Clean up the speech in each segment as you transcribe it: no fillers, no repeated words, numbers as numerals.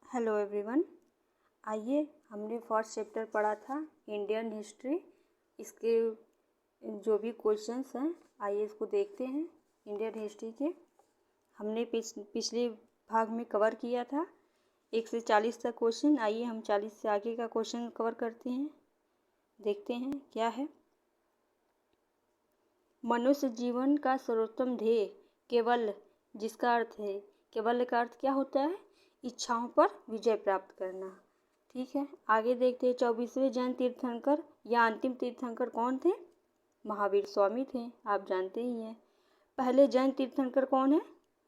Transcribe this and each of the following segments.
Hello everyone. आइए, हमने first chapter पढ़ा था इंडियन हिस्ट्री। इसके जो भी क्वेश्चंस हैं आइए इसको देखते हैं। इंडियन हिस्ट्री के हमने पिछले भाग में कवर किया था 1 से 40 तक क्वेश्चन। आइए हम 40 से आगे का क्वेश्चन कवर करते हैं, देखते हैं क्या है। मनुष्य जीवन का सर्वोत्तम ध्येय केवल, जिसका अर्थ है केवल का अर्थ क्या होता है, इच्छाओं पर विजय प्राप्त करना। ठीक है, आगे देखते हैं। 24वें जैन तीर्थंकर या अंतिम तीर्थंकर कौन थे? महावीर स्वामी थे, आप जानते ही हैं। पहले जैन तीर्थंकर कौन है?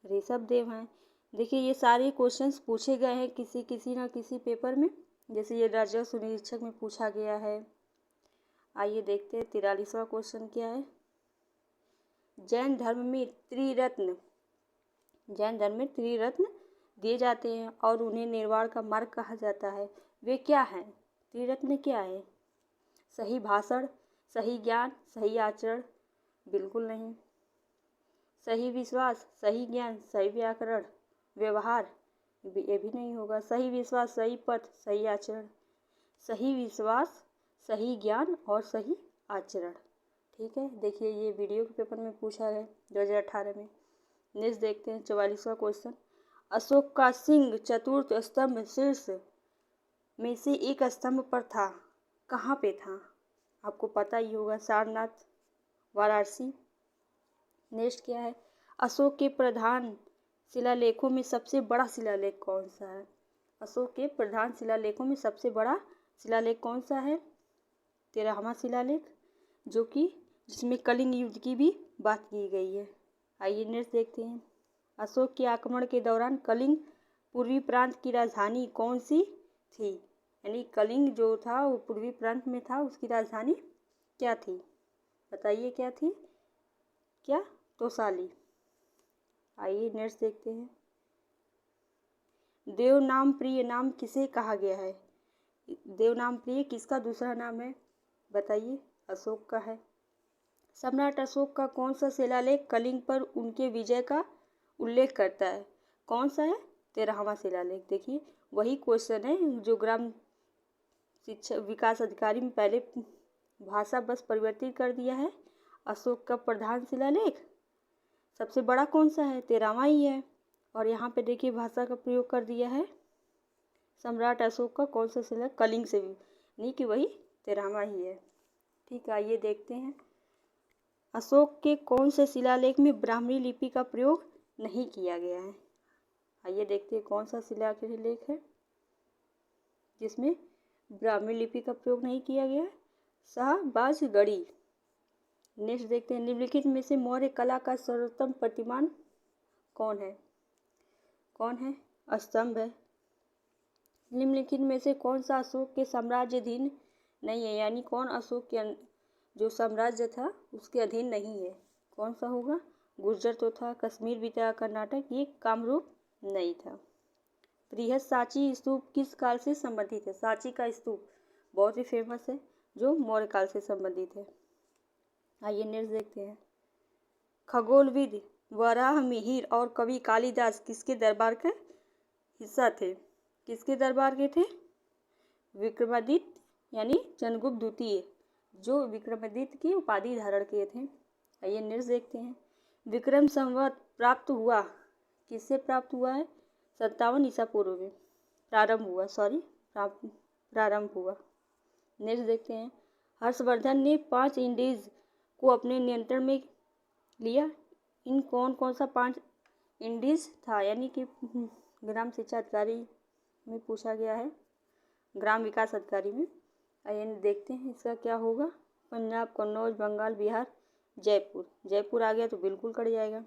ऋषभ देव हैं। देखिए ये सारे क्वेश्चंस पूछे गए हैं किसी ना किसी पेपर में, जैसे ये राजस्व निरीक्षक में पूछा गया है। आइए देखते हैं 43वां क्वेश्चन क्या है। जैन धर्म में त्रिरत्न दिए जाते हैं और उन्हें निर्वाण का मार्ग कहा जाता है। वे क्या हैं? त्रिरत्न क्या है? सही भाषण, सही ज्ञान, सही आचरण? बिल्कुल नहीं। सही विश्वास, सही ज्ञान, सही व्याकरण व्यवहार? ये भी नहीं होगा। सही विश्वास, सही पथ, सही आचरण? सही विश्वास, सही ज्ञान और सही आचरण। ठीक है, देखिए ये वीडियो के पेपर में पूछा है 2018 में। नेक्स्ट देखते हैं 44वां क्वेश्चन। अशोक का सिंह चतुर्थ स्तंभ शीर्ष में से एक स्तंभ पर था, कहाँ पे था? आपको पता ही होगा, सारनाथ, वाराणसी। नेक्स्ट क्या है? अशोक के प्रधान शिलालेखों में सबसे बड़ा शिलालेख कौन सा है? अशोक के प्रधान शिलालेखों में सबसे बड़ा शिलालेख कौन सा है? 13वां शिलालेख, जो कि जिसमें कलिंग युद्ध की भी बात की गई है। आइए नेक्स्ट देखते हैं। अशोक के आक्रमण के दौरान कलिंग पूर्वी प्रांत की राजधानी कौन सी थी? यानी कलिंग जो था वो पूर्वी प्रांत में था, उसकी राजधानी क्या थी? बताइए क्या थी? क्या? तोसाली। आइए नेक्स्ट देखते हैं। देवनाम प्रिय नाम किसे कहा गया है? देवनाम प्रिय किसका दूसरा नाम है? बताइए। अशोक का है। सम्राट अशोक का कौन सा शिलालेख कलिंग पर उनके विजय का उल्लेख करता है? कौन सा है? 13वां शिलालेख। देखिए वही क्वेश्चन है जो ग्राम शिक्षा विकास अधिकारी में पहले भाषा बस परिवर्तित कर दिया है। अशोक का प्रधान शिलालेख सबसे बड़ा कौन सा है? 13वां ही है। और यहाँ पे देखिए भाषा का प्रयोग कर दिया है। सम्राट अशोक का कौन सा शिलालेख कलिंग से भी नहीं कि वही 13वां ही है। ठीक है, आइए देखते हैं। अशोक के कौन से शिलालेख में ब्राह्मणी लिपि का प्रयोग नहीं किया गया है? आइए देखते हैं कौन सा शिलालेख है जिसमें ब्राह्मणी लिपि का प्रयोग नहीं किया गया है। शाहबाजगढ़ी। नेक्स्ट देखते हैं। निम्नलिखित में से मौर्य कला का सर्वोत्तम प्रतिमान कौन है? कौन है? स्तंभ है। निम्नलिखित में से कौन सा अशोक के साम्राज्याधीन नहीं है? यानी कौन अशोक के जो साम्राज्य था उसके अधीन नहीं है? कौन सा होगा? गुर्जर तो था, कश्मीर भी था, कर्नाटक, ये कामरूप नहीं था। बृहद सांची स्तूप किस काल से संबंधित है? सांची का स्तूप बहुत ही फेमस है जो मौर्य काल से संबंधित है। आइए नेक्स्ट देखते हैं। खगोलविद वराह मिहिर और कवि कालिदास किसके दरबार का हिस्सा थे? किसके दरबार के थे? विक्रमादित्य यानी चंद्रगुप्त द्वितीय, जो विक्रमादित्य की उपाधि धारण किए थे। आइए नेक्स्ट देखते हैं। विक्रम संवत प्राप्त हुआ किससे प्राप्त हुआ है? 57 ईसा पूर्व में प्रारंभ हुआ। नेक्स्ट देखते हैं। हर्षवर्धन ने 5 इंडीज को अपने नियंत्रण में लिया। इन कौन सा 5 इंडीज था? यानी कि ग्राम शिक्षा अधिकारी में पूछा गया है, ग्राम विकास अधिकारी में। आइए देखते हैं इसका क्या होगा। पंजाब, कन्नौज, बंगाल, बिहार, जयपुर। जयपुर आ गया तो बिल्कुल कट जाएगा।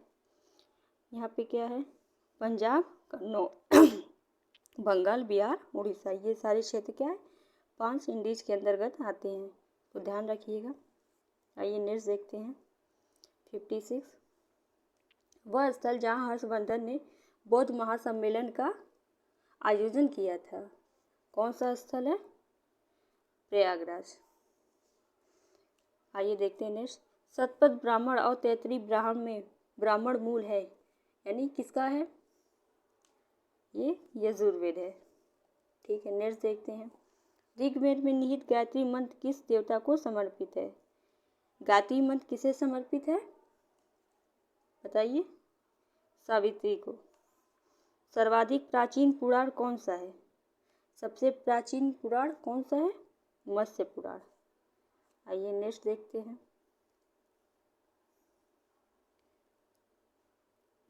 यहाँ पे क्या है? पंजाब, कन्नौज, बंगाल, बिहार, उड़ीसा, ये सारे क्षेत्र क्या है? 5 इंडीज के अंतर्गत आते हैं, तो ध्यान रखिएगा। आइए नेक्स्ट देखते हैं। 56 वह स्थल जहाँ हर्षवर्धन ने बौद्ध महासम्मेलन का आयोजन किया था, कौन सा स्थल है? प्रयागराज। आइए देखते हैं नेक्स्ट। शतपथ ब्राह्मण और तैतरीय ब्राह्मण में ब्राह्मण मूल है, यानी किसका है? ये यजुर्वेद है। ठीक है, नेक्स्ट देखते हैं। ऋग्वेद में निहित गायत्री मंत्र किस देवता को समर्पित है? गायत्री मंत्र किसे समर्पित है बताइए? सावित्री को। सर्वाधिक प्राचीन पुराण कौन सा है? सबसे प्राचीन पुराण कौन सा है? मत्स्य पुराण। आइए नेक्स्ट देखते हैं।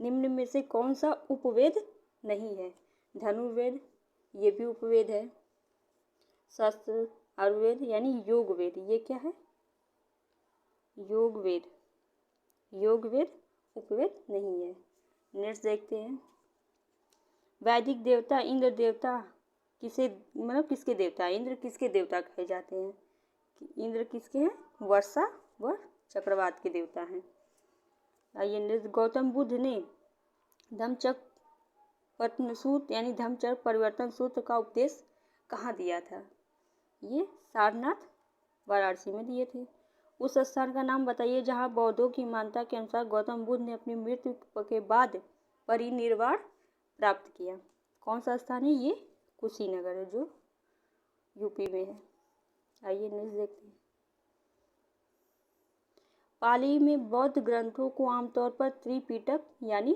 निम्न में से कौन सा उपवेद नहीं है? धनुर्वेद, ये भी उपवेद है। शास्त्र आयुर्वेद यानी योग वेद, ये क्या है? योग वेद। योग वेद उपवेद नहीं है। नेक्स्ट देखते हैं। वैदिक देवता इंद्र देवता किसे किसके देवता? इंद्र किसके देवता कहे जाते हैं? इंद्र किसके हैं? वर्षा व चक्रवात के देवता हैं। आइए नेक्स्ट। गौतम बुद्ध ने धम्मचक्र सूत्र यानी धम्मचक्र परिवर्तन सूत्र का उपदेश कहाँ दिया था? ये सारनाथ वाराणसी में दिए थे। उस स्थान का नाम बताइए जहाँ बौद्धों की मान्यता के अनुसार गौतम बुद्ध ने अपनी मृत्यु के बाद परिनिर्वाण प्राप्त किया। कौन सा स्थान है? ये कुशीनगर है जो यूपी में है। आइए नेक्स्ट देखते हैं। पाली में बौद्ध ग्रंथों को आमतौर पर त्रिपिटक यानी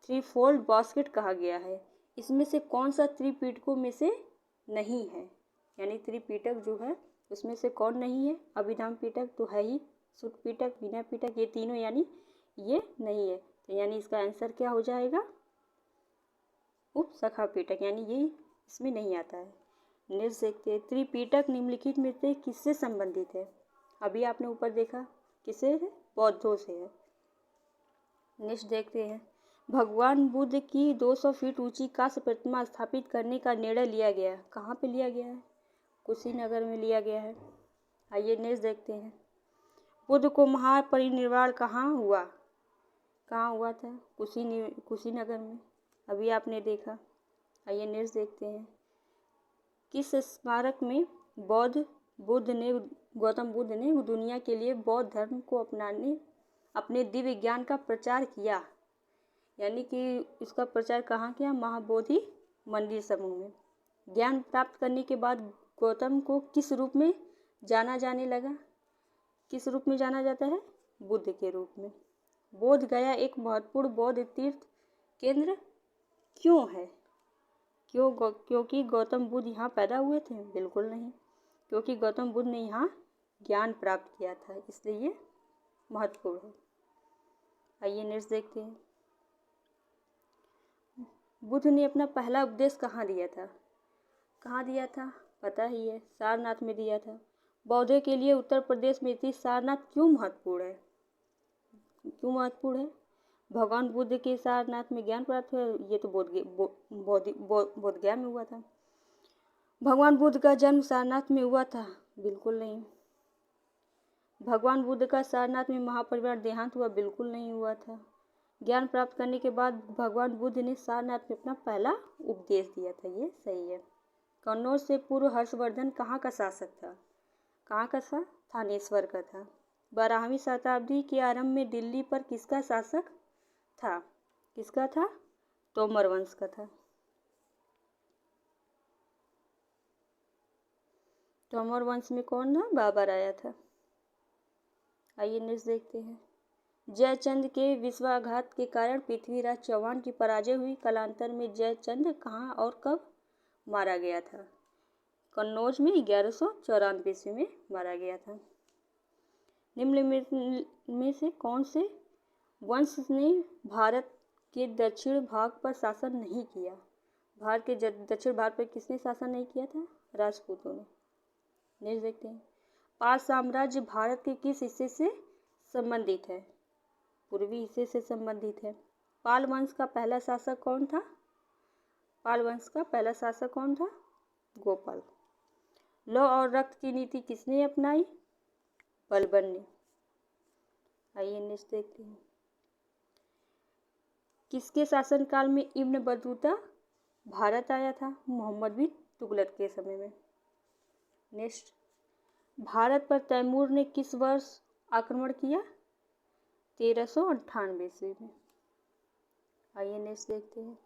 थ्री फोल्ड बास्केट कहा गया है। इसमें से कौन सा त्रिपिटकों में से नहीं है? यानी त्रिपिटक जो है उसमें से कौन नहीं है? अभिधाम पिटक तो है ही, सुत पिटक, विनय पिटक, ये तीनों यानी ये नहीं है। तो यानी इसका आंसर क्या हो जाएगा? उपसखा पिटक, यानी ये इसमें नहीं आता है। नेक्स्ट देखते हैं। त्रिपिटक निम्नलिखित में से किससे संबंधित है? अभी आपने ऊपर देखा किससे है? बौद्धों से है। नेक्स्ट देखते हैं। भगवान बुद्ध की 200 फीट ऊंची कांस्य प्रतिमा स्थापित करने का निर्णय लिया गया। कहाँ पे लिया गया है? कुशीनगर में लिया गया है। आइए नेक्स्ट देखते हैं। बुद्ध को महापरिनिर्वाण कहाँ हुआ? कहाँ हुआ था? कुशीनगर में, अभी आपने देखा। आइए नेक्स्ट देखते हैं। किस स्मारक में गौतम बुद्ध ने दुनिया के लिए बौद्ध धर्म को अपनाने अपने दिव्य ज्ञान का प्रचार किया? यानी कि इसका प्रचार कहाँ किया? महाबोधि मंदिर समूह में। ज्ञान प्राप्त करने के बाद गौतम को किस रूप में जाना जाने लगा? किस रूप में जाना जाता है? बुद्ध के रूप में। बोध गया एक महत्वपूर्ण बौद्ध तीर्थ केंद्र क्यों है? क्योंकि गौतम बुद्ध यहाँ पैदा हुए थे? बिल्कुल नहीं, क्योंकि गौतम बुद्ध ने यहाँ ज्ञान प्राप्त किया था, इसलिए ये महत्वपूर्ण है। आइए नेक्स्ट देखते हैं। बुद्ध ने अपना पहला उपदेश कहाँ दिया था? कहाँ दिया था? पता ही है, सारनाथ में दिया था। बौद्धों के लिए उत्तर प्रदेश में स्थित सारनाथ क्यों महत्वपूर्ण है? क्यों महत्वपूर्ण है? भगवान बुद्ध के सारनाथ में ज्ञान प्राप्त हुआ, ये तो बोधगया में हुआ था। भगवान बुद्ध का जन्म सारनाथ में हुआ था? बिल्कुल नहीं। भगवान बुद्ध का सारनाथ में महापरिनिर्वाण देहांत हुआ? बिल्कुल नहीं हुआ था। ज्ञान प्राप्त करने के बाद भगवान बुद्ध ने सारनाथ में अपना पहला उपदेश दिया था, ये सही है। कन्नौज से पूर्व हर्षवर्धन कहाँ का शासक था? कहाँ का था? थानेश्वर का था। 12वीं शताब्दी के आरंभ में दिल्ली पर किसका शासक था? किसका था? तोमर वंश का था। तोमर वंश में कौन था? बाबर आया था। आइए नेक्स्ट देखते हैं। जयचंद के विश्वासघात के कारण पृथ्वीराज चौहान की पराजय हुई। कालांतर में जयचंद कहाँ और कब मारा गया था? कन्नौज में 1194 ईस्वी में मारा गया था। निम्न में से कौन से वंश ने भारत के दक्षिण भाग पर शासन नहीं किया? भारत के दक्षिण भाग पर किसने शासन नहीं किया था? राजपूतों ने। नेक्स्ट देखते हैं। पाल साम्राज्य भारत के किस हिस्से से संबंधित है? पूर्वी हिस्से से संबंधित है। पाल वंश का पहला शासक कौन था? पाल वंश का पहला शासक कौन था? गोपाल। लौ और रक्त की नीति किसने अपनाई? बलबन ने। आइए नेक्स्ट देखते हैं। किसके शासनकाल में इब्न बतूता भारत आया था? मोहम्मद बिन तुगलक के समय में। नेक्स्ट। भारत पर तैमूर ने किस वर्ष आक्रमण किया? 1398 ईस्वी में। आइए नेक्स्ट देखते हैं।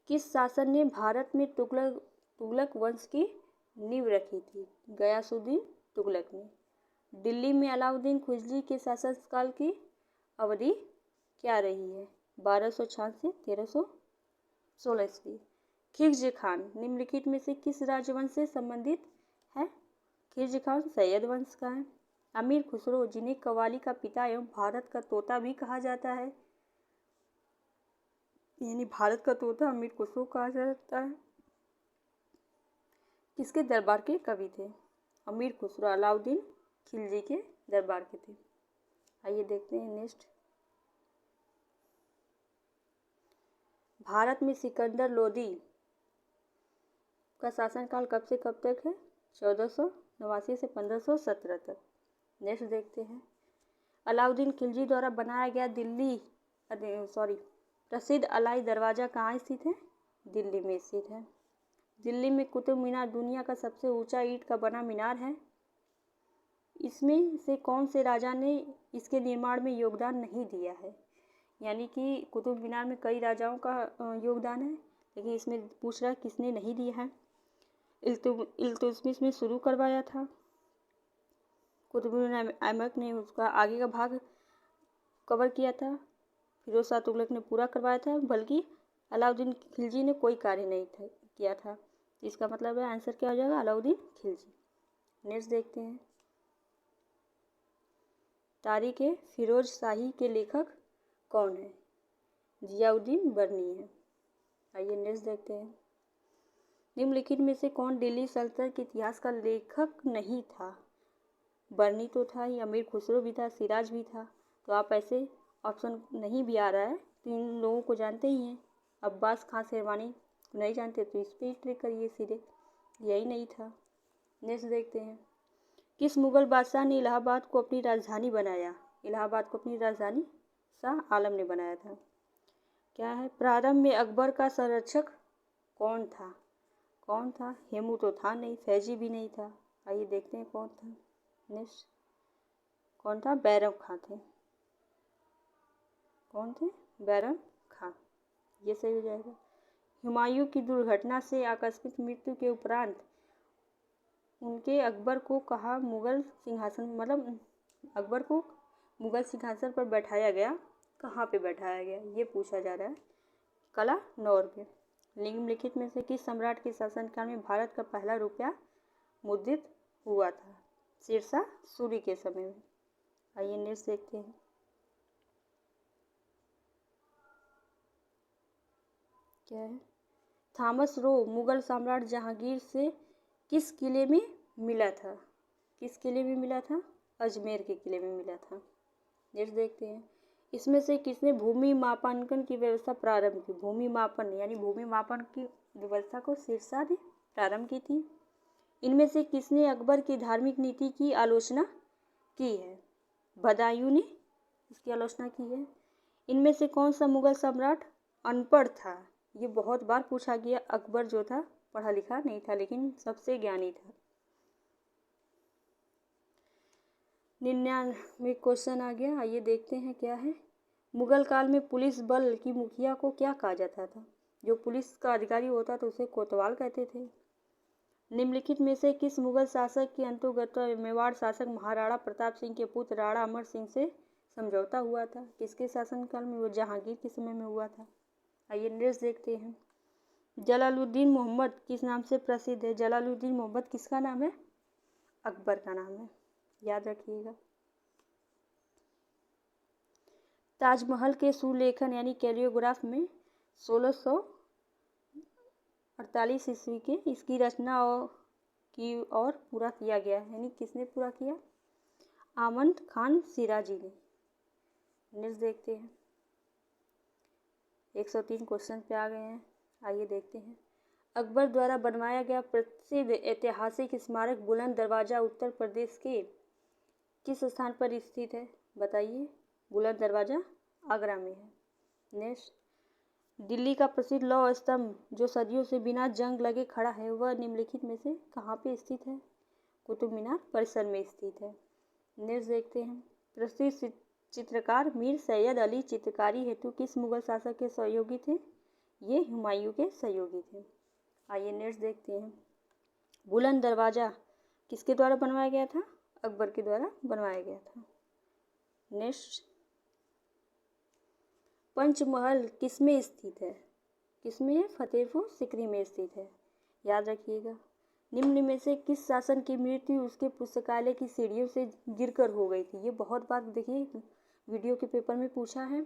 किस शासक ने भारत में तुगलक वंश की नींव रखी थी? गयासुद्दीन तुगलक ने। दिल्ली में अलाउद्दीन खिलजी के शासनकाल की अवधि क्या रही है? 1266 1316 ईस्वी। खिलजी खान निम्नलिखित में से किस राजवंश से संबंधित है? खिलजी खान सैयद वंश का है। अमीर खुसरो, जिन्हें कव्वाली का पिता एवं भारत का तोता भी कहा जाता है, यानी भारत का तोता अमीर खुसरो कहा जाता है, किसके दरबार के कवि थे? अमीर खुसरो अलाउद्दीन खिलजी के दरबार के थे। आइए देखते हैं नेक्स्ट। भारत में सिकंदर लोदी का शासनकाल कब से कब तक है? 1489 से 1517 तक। नेक्स्ट देखते हैं। अलाउद्दीन खिलजी द्वारा बनाया गया प्रसिद्ध अलाई दरवाज़ा कहाँ स्थित है? दिल्ली में स्थित है। दिल्ली में कुतुब मीनार दुनिया का सबसे ऊंचा ईंट का बना मीनार है। इसमें से कौन से राजा ने इसके निर्माण में योगदान नहीं दिया है? यानी कि कुतुब मीनार में कई राजाओं का योगदान है, लेकिन इसमें पूछ रहा है किसने नहीं दिया है। इल्तुतमिश ने शुरू करवाया था। कुतुबुद्दीन ऐबक ने उसका आगे का भाग कवर किया था। फिरोज शाह तुगलक ने पूरा करवाया था, बल्कि अलाउद्दीन खिलजी ने कोई कार्य नहीं किया था। इसका मतलब है आंसर क्या हो जाएगा? अलाउद्दीन खिलजी। नेक्स्ट देखते हैं। तारीख फिरोज शाही के लेखक कौन है? जियाउद्दीन बर्नी है। आइए नेक्स्ट देखते हैं। निम्नलिखित में से कौन दिल्ली सल्तनत के इतिहास का लेखक नहीं था? बर्नी तो था ही, अमीर खुसरो भी था, सिराज भी था। तो आप ऐसे ऑप्शन नहीं भी आ रहा है तो इन लोगों को जानते ही हैं। अब्बास खां शेरवानी को नहीं जानते तो इस पर ट्रिक करिए सीधे, यही नहीं था। नेक्स्ट देखते हैं। किस मुगल बादशाह ने इलाहाबाद को अपनी राजधानी बनाया? इलाहाबाद को अपनी राजधानी शाह आलम ने बनाया था। क्या है? प्रारंभ में अकबर का संरक्षक कौन था? कौन था? हेमू तो था नहीं, फैजी भी नहीं था। आइए देखते हैं कौन था। नेक्स्ट कौन था? बैरम खां थे। कौन थे? बैरम खां। ये सही हो जाएगा। हुमायूं की दुर्घटना से आकस्मिक मृत्यु के उपरांत उनके अकबर को कहा मुगल सिंहासन अकबर को मुगल सिंहासन पर बैठाया गया, कहाँ पे बैठाया गया ये पूछा जा रहा है। कलानौर में। निम्नलिखित में से किस सम्राट के शासनकाल में भारत का पहला रुपया मुद्रित हुआ था? शेरशाह सूरी के समय में। आइए नेक्स्ट देखते हैं। क्या है? थॉमस रो मुगल सम्राट जहांगीर से किस किले में मिला था? किस किले में मिला था? अजमेर के किले में मिला था। नेक्स्ट देखते हैं। इसमें से किसने भूमि मापांकन की व्यवस्था प्रारंभ की? भूमि मापन यानी भूमि मापन की व्यवस्था को शेरशाह ने प्रारंभ की थी। इनमें से किसने अकबर की धार्मिक नीति की आलोचना की है? बदायूं ने इसकी आलोचना की है। इनमें से कौन सा मुगल सम्राट अनपढ़ था? ये बहुत बार पूछा गया। अकबर जो था पढ़ा लिखा नहीं था, लेकिन सबसे ज्ञानी था। 99 क्वेश्चन आ गया। आइए देखते हैं क्या है। मुगल काल में पुलिस बल की मुखिया को क्या कहा जाता था? जो पुलिस का अधिकारी होता था उसे कोतवाल कहते थे। निम्नलिखित में से किस मुगल शासक के अंतर्गत मेवाड़ शासक महाराणा प्रताप सिंह के पुत्र राणा अमर सिंह से समझौता हुआ था? किसके शासनकाल में? वो जहांगीर के समय में हुआ था। आइए नेक्स्ट देखते हैं। जलालुद्दीन मोहम्मद किस नाम से प्रसिद्ध है? जलालुद्दीन मोहम्मद किसका नाम है? अकबर का नाम है, याद रखिएगा। ताजमहल के सुलेखन यानी कैलियोग्राफ में 1648 ईस्वी के इसकी रचना और पूरा किया गया, यानी किसने पूरा किया? आमद खान सिराजी ने। नेक्स्ट देखते हैं। 103 क्वेश्चन पे आ गए हैं। आइए देखते हैं। अकबर द्वारा बनवाया गया प्रसिद्ध ऐतिहासिक स्मारक बुलंद दरवाज़ा उत्तर प्रदेश के किस स्थान पर स्थित है? बताइए। बुलंद दरवाज़ा आगरा में है। नेक्स्ट। दिल्ली का प्रसिद्ध लौह स्तंभ जो सदियों से बिना जंग लगे खड़ा है, वह निम्नलिखित में से कहाँ पे स्थित है? कुतुब मीनार परिसर में स्थित है। नेक्स्ट देखते हैं। प्रसिद्ध चित्रकार मीर सैयद अली चित्रकारी हेतु किस मुगल शासक के सहयोगी थे? ये हुमायूं के सहयोगी थे। आइए नेक्स्ट देखते हैं। बुलंद दरवाज़ा किसके द्वारा बनवाया गया था? अकबर के द्वारा बनवाया गया था। नेक्स्ट, पंचमहल किसमें स्थित है? किसमें है? फतेहपुर सिकरी में स्थित है, याद रखिएगा। निम्न में से किस शासक की मृत्यु उसके पुस्तकालय की सीढ़ियों से गिरकर हो गई थी? ये बहुत बार देखिए वीडियो के पेपर में पूछा है।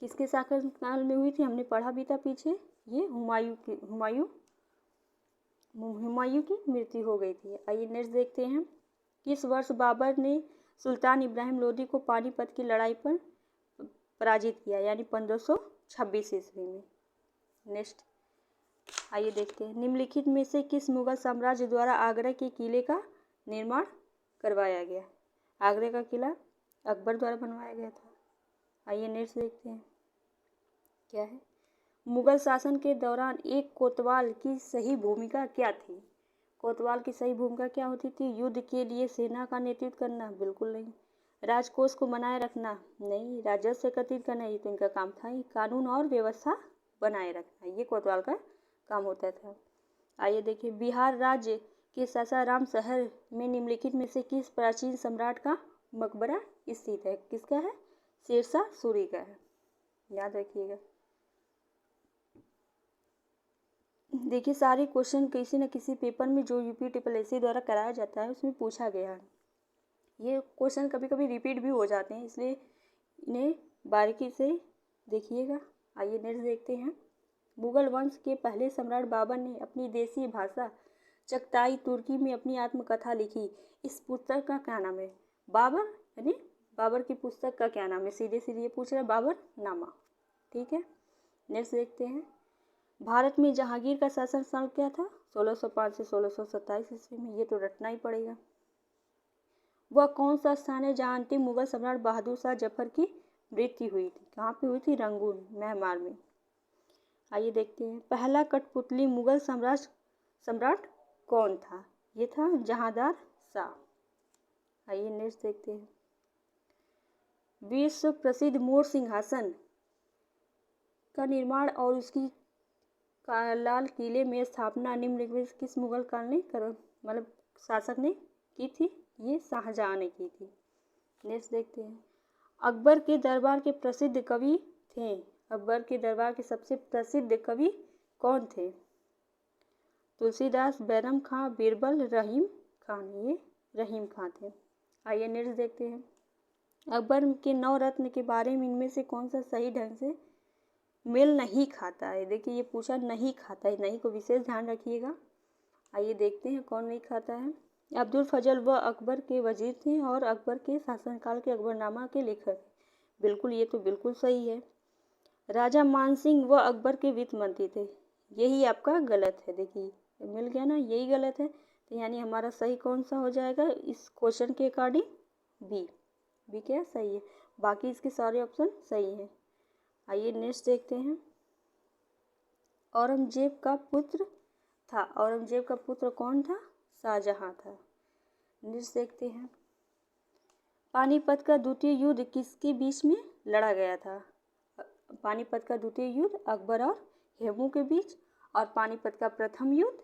किसके शासनकाल में हुई थी? हमने पढ़ा भी था पीछे। ये हुमायूं की मृत्यु हो गई थी। आइए नेक्स्ट देखते हैं। किस वर्ष बाबर ने सुल्तान इब्राहिम लोदी को पानीपत की लड़ाई पर पराजित किया, यानी 1526 ईस्वी में? नेक्स्ट आइए देखते हैं। निम्नलिखित में से किस मुगल साम्राज्य द्वारा आगरा के किले का निर्माण करवाया गया? आगरा का किला अकबर द्वारा बनवाया गया था। आइए नेक्स्ट देखते हैं क्या है। मुगल शासन के दौरान एक कोतवाल की सही भूमिका क्या थी? कोतवाल की सही भूमिका क्या होती थी? युद्ध के लिए सेना का नेतृत्व करना? बिल्कुल नहीं। राजकोष को बनाए रखना? नहीं। राजस्व एकत्रित करना? ये तो इनका काम था ही। कानून और व्यवस्था बनाए रखना, ये कोतवाल का काम होता था। आइए देखिए। बिहार राज्य के सासाराम शहर में निम्नलिखित में से किस प्राचीन सम्राट का मकबरा स्थित है? किसका है? शेरशाह सूरी का है, याद रखिएगा। देखिए सारे क्वेश्चन किसी न किसी पेपर में जो UPSSC द्वारा कराया जाता है उसमें पूछा गया है। ये क्वेश्चन कभी कभी रिपीट भी हो जाते हैं, इसलिए इन्हें बारीकी से देखिएगा। आइए नेक्स्ट देखते हैं। मुगल वंश के पहले सम्राट बाबर ने अपनी देसी भाषा चगताई तुर्की में अपनी आत्मकथा लिखी। इस पुस्तक का क्या नाम है? बाबर यानी बाबर की पुस्तक का क्या नाम है? सीधे सीधे ये पूछ रहा है, बाबर नामा। ठीक है, नेक्स्ट देखते हैं। भारत में जहांगीर का शासन साल क्या था? 1605 से 1627 ईस्वी में, ये तो रटना ही पड़ेगा। वह कौन सा स्थान है जहाँ अंतिम मुगल सम्राट बहादुर शाह जफर की मृत्यु हुई थी? कहाँ पे हुई थी? रंगून, म्यांमार में। आइए देखते हैं। पहला कठपुतली मुगल सम्राट कौन था? ये था जहांदार शाह। आइए नेक्स्ट देखते हैं। विश्व प्रसिद्ध मोर सिंहासन का निर्माण और उसकी लाल किले में स्थापना निम्नलिखित किस मुगल काल ने मतलब शासक ने की थी? ये शाहजहां ने की थी। नेक्स्ट देखते हैं। अकबर के दरबार के प्रसिद्ध कवि थे। अकबर के दरबार के सबसे प्रसिद्ध कवि कौन थे? तुलसीदास, बैरम खां, बीरबल, रहीम खान। ये रहीम खां थे। आइए नेक्स्ट देखते हैं। अकबर के 9 रत्न के बारे में इनमें से कौन सा सही ढंग से मेल नहीं खाता है? देखिए ये पूछा नहीं खाता है, नहीं को विशेष ध्यान रखिएगा। आइए देखते हैं कौन नहीं खाता है। अब्दुल फजल व अकबर के वजीर थे और अकबर के शासनकाल के अकबरनामा के लेखक। बिल्कुल, ये तो बिल्कुल सही है। राजा मानसिंह व अकबर के वित्त मंत्री थे। यही आपका गलत है। देखिए मिल गया ना, यही गलत है। तो यानी हमारा सही कौन सा हो जाएगा इस क्वेश्चन के अकॉर्डिंग? बी क्या सही है, बाकी इसके सारे ऑप्शन सही हैं। आइए नेक्स्ट देखते हैं। औरंगजेब का पुत्र था। औरंगजेब का पुत्र कौन था? शाहजहां था। नेक्स्ट देखते हैं। पानीपत का द्वितीय युद्ध किसके बीच में लड़ा गया था? पानीपत का द्वितीय युद्ध अकबर और हेमू के बीच, और पानीपत का प्रथम युद्ध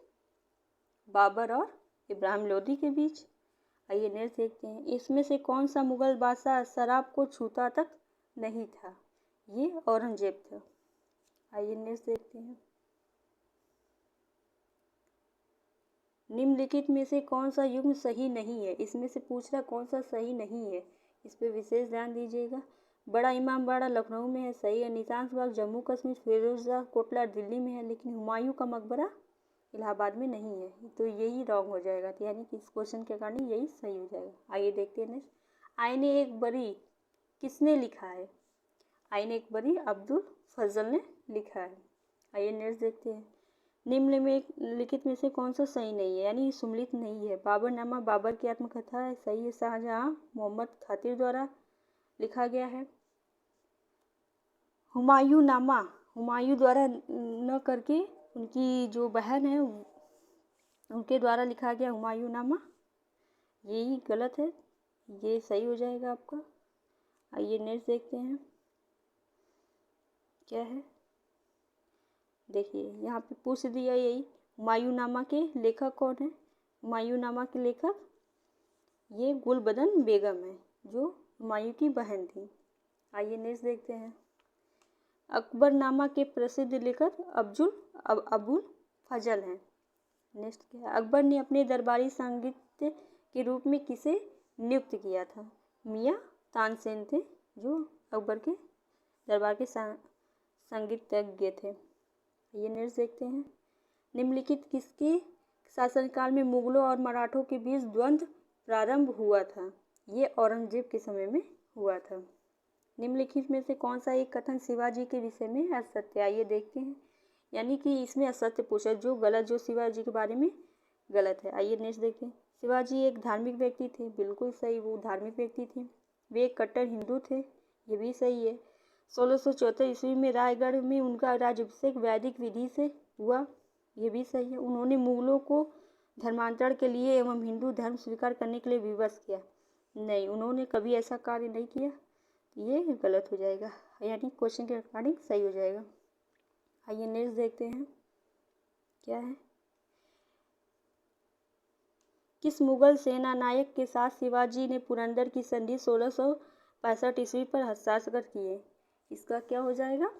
बाबर और इब्राहिम लोदी के बीच। आइए नेक्स्ट देखते हैं। इसमें से कौन सा मुगल बादशाह शराब को छूता तक नहीं था? ये औरंगजेब था। आइए नेक्स्ट देखते हैं। निम्नलिखित में से कौन सा युग्म सही नहीं है? इसमें से पूछ रहा कौन सा सही नहीं है, इस पर विशेष ध्यान दीजिएगा। बड़ा इमामबाड़ा लखनऊ में है, सही है। निशांत बाग जम्मू कश्मीर, फिरोजशाह कोटला दिल्ली में है, लेकिन हुमायूं का मकबरा इलाहाबाद में नहीं है, तो यही रॉन्ग हो जाएगा। तो यानी कि इस क्वेश्चन के अकॉर्डिंग यही सही हो जाएगा। आइए देखते हैं नेक्स्ट। आईने एक बरी किसने लिखा है? आईने एक बरी अब्दुल फजल ने लिखा है। आइए नेक्स्ट देखते हैं। निम्न में लिखित में से कौन सा सही नहीं है, यानी सुमलित नहीं है? बाबरनामा बाबर की आत्मकथा है, सही है। शाहजहां मोहम्मद खातिर द्वारा लिखा गया है। हुमायूं नामा हुमायूं द्वारा न करके उनकी जो बहन है उनके द्वारा लिखा गया हुमायूं नामा, यही गलत है, ये सही हो जाएगा आपका। आइए नेक्स्ट देखते हैं क्या है। देखिए यहाँ पे पूछ दिया यही, हुमायूंनामा के लेखक कौन है? हुमायूंनामा के लेखक ये गुलबदन बेगम है, जो हुमायूं की बहन थी। आइए नेक्स्ट देखते हैं। अकबरनामा के प्रसिद्ध लेखक अबुल फजल हैं। नेक्स्ट क्या है? अकबर ने अपने दरबारी संगीत के रूप में किसे नियुक्त किया था? मियाँ तानसेन थे, जो अकबर के दरबार के संगीतज्ञ थे। ये नेक्स्ट देखते हैं। निम्नलिखित किसके शासनकाल में मुगलों और मराठों के बीच द्वंद्व प्रारंभ हुआ था? ये औरंगजेब के समय में हुआ था। निम्नलिखित में से कौन सा एक कथन शिवाजी के विषय में असत्य? आइए देखते हैं। यानी कि इसमें असत्य पूछा, जो गलत, जो शिवाजी के बारे में गलत है। आइए नेक्स्ट देखते हैं। शिवाजी एक धार्मिक व्यक्ति थे, बिल्कुल सही, वो धार्मिक व्यक्ति थे। वे एक कट्टर हिंदू थे, ये भी सही है। 1674 ईस्वी में रायगढ़ में उनका राज्याभिषेक वैदिक विधि से हुआ, ये भी सही है। उन्होंने मुगलों को धर्मांतरण के लिए एवं हिंदू धर्म स्वीकार करने के लिए विवश किया, नहीं, उन्होंने कभी ऐसा कार्य नहीं किया, ये गलत हो जाएगा, यानी क्वेश्चन के अकॉर्डिंग सही हो जाएगा। आइए नेक्स्ट देखते हैं क्या है। किस मुगल सेना नायक के साथ शिवाजी ने पुरंदर की संधि 1665 ईस्वी पर हस्ताक्षर किए? इसका क्या हो जाएगा?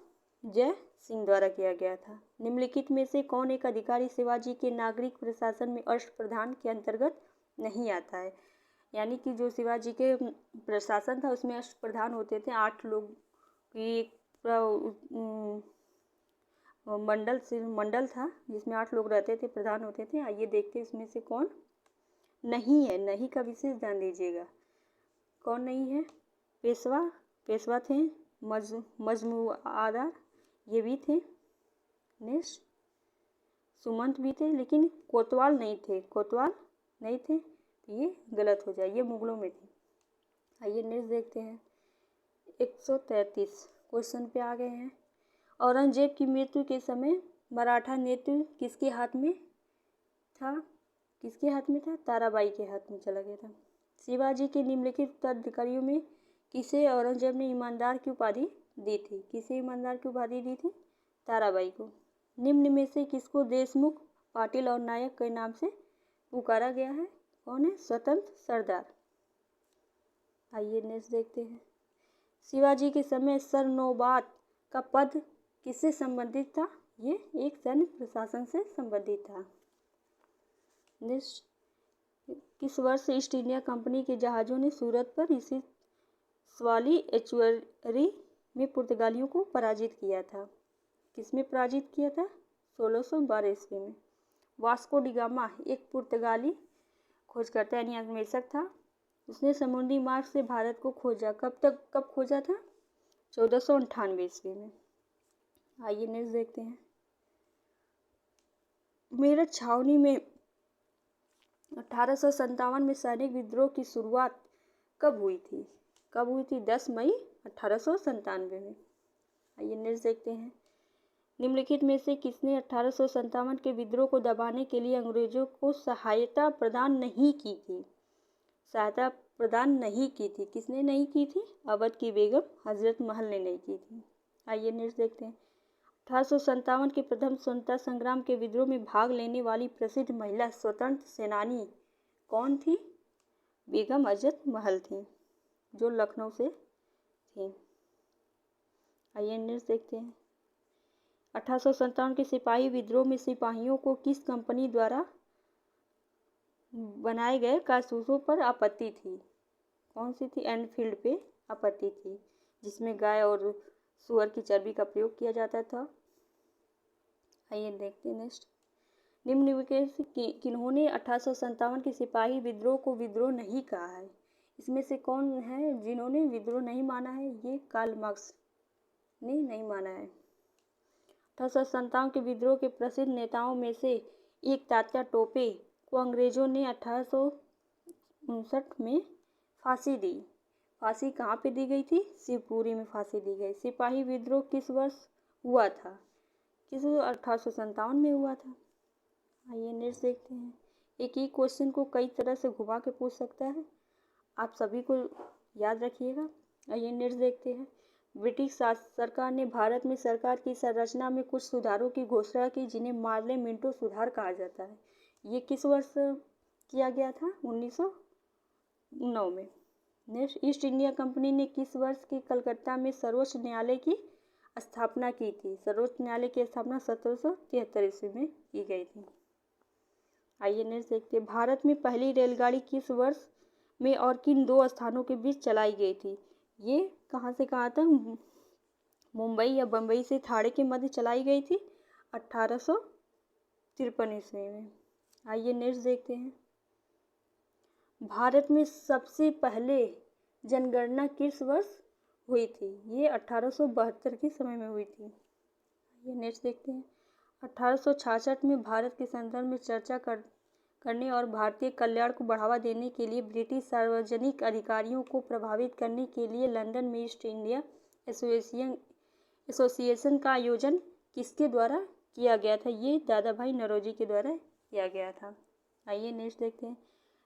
जय सिंह द्वारा किया गया था। निम्नलिखित में से कौन एक अधिकारी शिवाजी के नागरिक प्रशासन में अष्टप्रधान के अंतर्गत नहीं आता है? यानी कि जो शिवाजी के प्रशासन था उसमें अष्टप्रधान होते थे, 8 लोग की एक मंडल था जिसमें 8 लोग रहते थे, प्रधान होते थे। आइए देखते हैं इसमें से कौन नहीं है। नहीं का विशेष ध्यान दीजिएगा, कौन नहीं है? पेशवा थे, मजमुआदार ये भी थे, नेक्स्ट सुमंत भी थे, लेकिन कोतवाल नहीं थे, तो ये गलत हो जाए, ये मुगलों में थे। आइए नेक्स्ट देखते हैं। 133 क्वेश्चन पे आ गए हैं। औरंगजेब की मृत्यु के समय मराठा नेतृत्व किसके हाथ में था? ताराबाई के हाथ में चला गया था। शिवाजी के निम्नलिखित उत्तराधिकारियों में किसे औरंगजेब ने ईमानदार की उपाधि दी थी? ताराबाई को। निम्न में से किसको देशमुख, पाटिल और नायक के नाम से पुकारा गया है? कौन है? स्वतंत्र सरदार। आइए नेक्स्ट देखते हैं। शिवाजी के समय सरनोबत का पद किससे संबंधित था? ये एक सैन्य प्रशासन से संबंधित था। नेक्स्ट, किस वर्ष ईस्ट इंडिया कंपनी के जहाज़ों ने सूरत पर स्थित स्वाली एचुअरी में पुर्तगालियों को पराजित किया था? किसमें पराजित किया था? 1612 ईस्वी में। वास्को डी गामा एक पुर्तगाली खोजकर्ता यानी अन्वेषक था। उसने समुद्री मार्ग से भारत को खोजा। कब खोजा था? 1498 ईस्वी में। आइए नेक्स्ट देखते हैं। मेरठ छावनी में 1857 में सैनिक विद्रोह की शुरुआत कब हुई थी? 10 मई 1897 में। आइए नेक्स्ट देखते हैं। निम्नलिखित में से किसने 1857 के विद्रोह को दबाने के लिए अंग्रेजों को सहायता प्रदान नहीं की थी? किसने नहीं की थी? अवध की बेगम हजरत महल ने नहीं की थी। आइए नेक्स्ट देखते हैं। 1857 के प्रथम स्वतंत्रता संग्राम के विद्रोह में भाग लेने वाली प्रसिद्ध महिला स्वतंत्र सेनानी कौन थी? बेगम हजरत महल थी, जो लखनऊ से थी। आइए नेक्स्ट देखते हैं। 1857 के सिपाही विद्रोह में सिपाहियों को किस कंपनी द्वारा बनाए गए कारतूसों पर आपत्ति थी? कौन सी थी? एनफील्ड पे आपत्ति थी, जिसमें गाय और सुअर की चर्बी का प्रयोग किया जाता था। आइए देखते हैं नेक्स्ट। निम्नलिखित से किन्होंने 1857 के सिपाही विद्रोह को विद्रोह नहीं कहा है? इसमें से कौन है जिन्होंने विद्रोह नहीं माना है? ये कार्ल मार्क्स ने नहीं माना है। 1857 के विद्रोह के प्रसिद्ध नेताओं में से एक तात्या टोपे को अंग्रेजों ने 1859 में फांसी दी। फांसी कहाँ पे दी गई थी? शिवपुरी में फांसी दी गई। सिपाही विद्रोह किस वर्ष हुआ था? 1857 में हुआ था। आइए नेक्स्ट देखते हैं। एक ही क्वेश्चन को कई तरह से घुमा के पूछ सकता है, आप सभी को याद रखिएगा। आइए नेक्स्ट देखते हैं। ब्रिटिश सरकार ने भारत में सरकार की संरचना में कुछ सुधारों की घोषणा की जिन्हें मार्ले मिंटो सुधार कहा जाता है। ये किस वर्ष किया गया था? 1909 में। नेक्स्ट, ईस्ट इंडिया कंपनी ने किस वर्ष के कलकत्ता में सर्वोच्च न्यायालय की स्थापना की थी? सर्वोच्च न्यायालय की स्थापना 1773 ईस्वी में की गई थी। आइए नेक्स्ट देखते हैं, भारत में पहली रेलगाड़ी किस वर्ष में और किन दो स्थानों के बीच चलाई गई थी? ये कहाँ से कहाँ तक? मुंबई या बम्बई से ठाणे के मध्य चलाई गई थी 1853 ईस्वी में। आइए नेक्स्ट देखते हैं, भारत में सबसे पहले जनगणना किस वर्ष हुई थी? ये 1872 के समय में हुई थी। ये नेक्स्ट देखते हैं, 1866 में भारत के संदर्भ में चर्चा करने और भारतीय कल्याण को बढ़ावा देने के लिए ब्रिटिश सार्वजनिक अधिकारियों को प्रभावित करने के लिए लंदन में ईस्ट इंडिया एसोसिएशन का आयोजन किसके द्वारा किया गया था? ये दादा भाई नौरोजी के द्वारा किया गया था। आइए नेक्स्ट देखते हैं,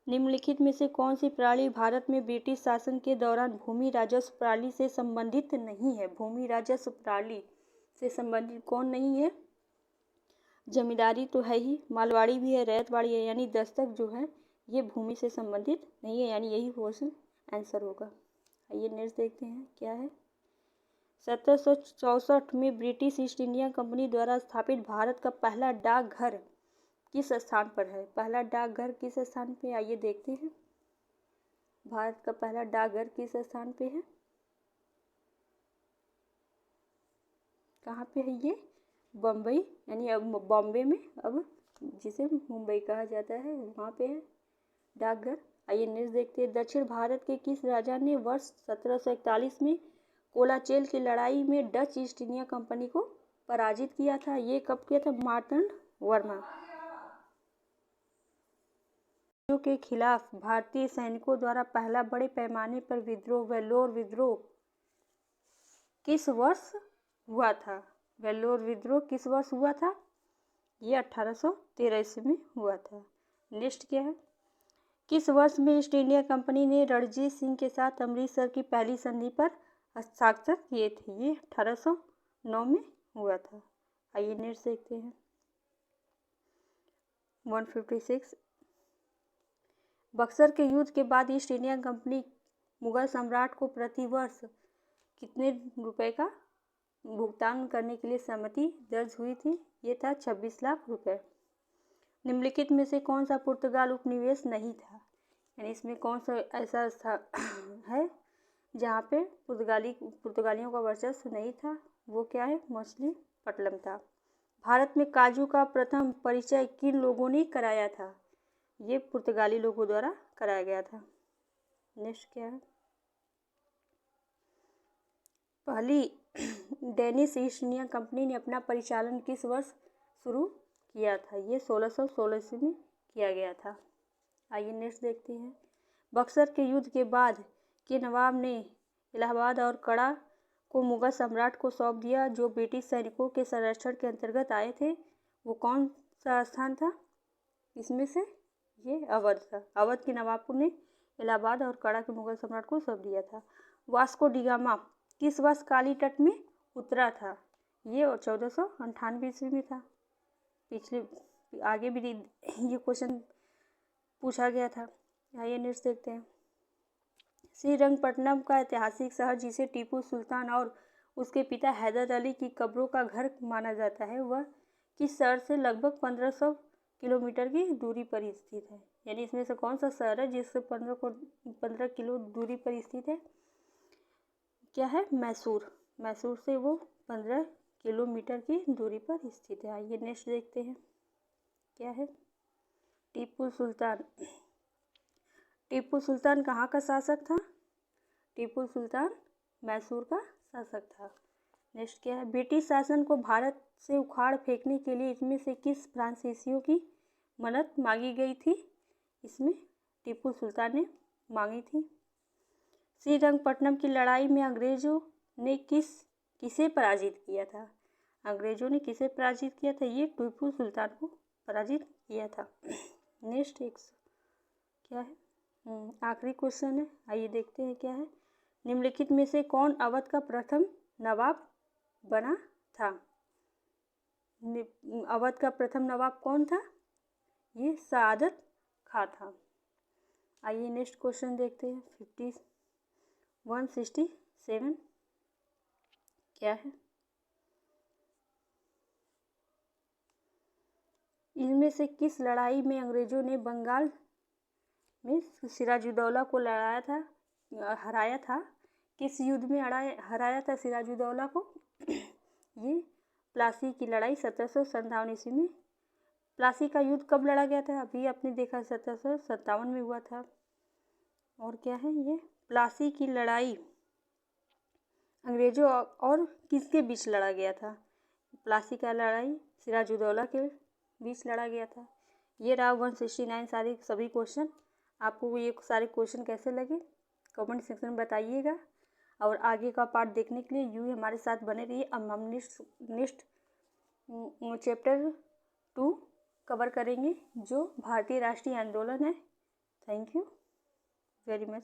निम्नलिखित में से कौन सी प्रणाली भारत में ब्रिटिश शासन के दौरान भूमि राजस्व प्रणाली से संबंधित नहीं है? भूमि राजस्व प्रणाली से संबंधित कौन नहीं है? जमींदारी तो है ही, मालवाड़ी भी है, रैयतवाड़ी है, यानी दस्तक जो है ये भूमि से संबंधित नहीं है, यानी यही क्वेश्चन आंसर होगा। आइए नेक्स्ट देखते हैं क्या है, 1764 में ब्रिटिश ईस्ट इंडिया कंपनी द्वारा स्थापित भारत का पहला डाकघर किस स्थान पर है? पहला डाकघर किस स्थान पे? आइए देखते हैं, भारत का पहला डाकघर किस स्थान पे है? कहाँ पे है ये? बम्बई, यानी अब बॉम्बे में, अब जिसे मुंबई कहा जाता है, वहाँ पे है डाकघर। आइए नेक्स्ट देखते हैं, दक्षिण भारत के किस राजा ने वर्ष 1741 में कोलाचेल की लड़ाई में डच ईस्ट इंडिया कंपनी को पराजित किया था? ये कब किया था? मार्तंड वर्मा के खिलाफ भारतीय सैनिकों द्वारा पहला बड़े पैमाने पर विद्रोह वेल्लोर विद्रोह किस वर्ष हुआ था? वेल्लोर विद्रोह किस वर्ष हुआ था? ये 1813 ईस्वी में हुआ था। नेक्स्ट क्या है, किस वर्ष में ईस्ट इंडिया कंपनी ने रणजीत सिंह के साथ अमृतसर की पहली संधि पर हस्ताक्षर किए थे? ये 1809 में हुआ था। आइए नेक्स्ट देखते हैं, 156, बक्सर के युद्ध के बाद ईस्ट इंडिया कंपनी मुगल सम्राट को प्रतिवर्ष कितने रुपए का भुगतान करने के लिए सहमति दर्ज हुई थी? ये था 26 लाख रुपए। निम्नलिखित में से कौन सा पुर्तगाल उपनिवेश नहीं था? यानी इसमें कौन सा ऐसा है जहाँ पे पुर्तगालियों का वर्चस्व नहीं था? वो क्या है? मछलीपट्टनम था। भारत में काजू का प्रथम परिचय किन लोगों ने कराया था? ये पुर्तगाली लोगों द्वारा कराया गया था। नेक्स्ट क्या है, पहली डेनिश ईस्ट इंडिया कंपनी ने अपना परिचालन किस वर्ष शुरू किया था? ये 1616 ईस्वी में किया गया था। आइए नेक्स्ट देखते हैं, बक्सर के युद्ध के बाद के नवाब ने इलाहाबाद और कड़ा को मुगल सम्राट को सौंप दिया जो ब्रिटिश सैनिकों के संरक्षण के अंतर्गत आए थे। वो कौन सा स्थान था इसमें से? ये अवध था। अवध के नवाब ने इलाहाबाद और कड़ा के मुगल सम्राट को सौंप दिया था। वास्को डी गामा किस वर्ष काली तट में उतरा था? ये 1498 ईस्वी में था। पिछले आगे भी ये क्वेश्चन पूछा गया था। आइए नेक्स्ट देखते हैं, श्रीरंगपट्टनम का ऐतिहासिक शहर जिसे टीपू सुल्तान और उसके पिता हैदर अली की कब्रों का घर माना जाता है, वह किस शहर से लगभग 1500 किलोमीटर की दूरी पर स्थित है? यानी इसमें से कौन सा शहर है जिससे 15 किलो दूरी पर स्थित है? क्या है? मैसूर। मैसूर से वो 15 किलोमीटर की दूरी पर स्थित है। आइए नेक्स्ट देखते हैं क्या है, टीपू सुल्तान। टीपू सुल्तान कहाँ का शासक था? टीपू सुल्तान मैसूर का शासक था। नेक्स्ट क्या है, ब्रिटिश शासन को भारत से उखाड़ फेंकने के लिए इसमें से किस फ्रांसीसियों की मदद मांगी गई थी? इसमें टीपू सुल्तान ने मांगी थी। श्रीरंगपट्टनम की लड़ाई में अंग्रेजों ने किसे पराजित किया था? अंग्रेजों ने किसे पराजित किया था? ये टीपू सुल्तान को पराजित किया था। नेक्स्ट क्या है, आखिरी क्वेश्चन है। आइए देखते हैं क्या है, निम्नलिखित में से कौन अवध का प्रथम नवाब बना था? अवध का प्रथम नवाब कौन था? ये सआदत खां था। आइए नेक्स्ट क्वेश्चन देखते हैं। 167 क्या है? इनमें से किस लड़ाई में अंग्रेजों ने बंगाल में सिराजुद्दौला को हराया था? किस युद्ध में हराया था सिराजुद्दौला को? ये प्लासी की लड़ाई 1757 ईस्वी में। प्लासी का युद्ध कब लड़ा गया था? अभी आपने देखा 1757 में हुआ था। और क्या है ये? प्लासी की लड़ाई अंग्रेजों और किसके बीच लड़ा गया था? प्लासी का लड़ाई सिराजुद्दौला के बीच लड़ा गया था। ये रहा 169 सभी क्वेश्चन। आपको ये सारे क्वेश्चन कैसे लगे कमेंट सेक्शन में बताइएगा। और आगे का पार्ट देखने के लिए यूँ हमारे साथ बने रहिए। अब हम नेक्स्ट चैप्टर 2 कवर करेंगे जो भारतीय राष्ट्रीय आंदोलन है। Thank you very much.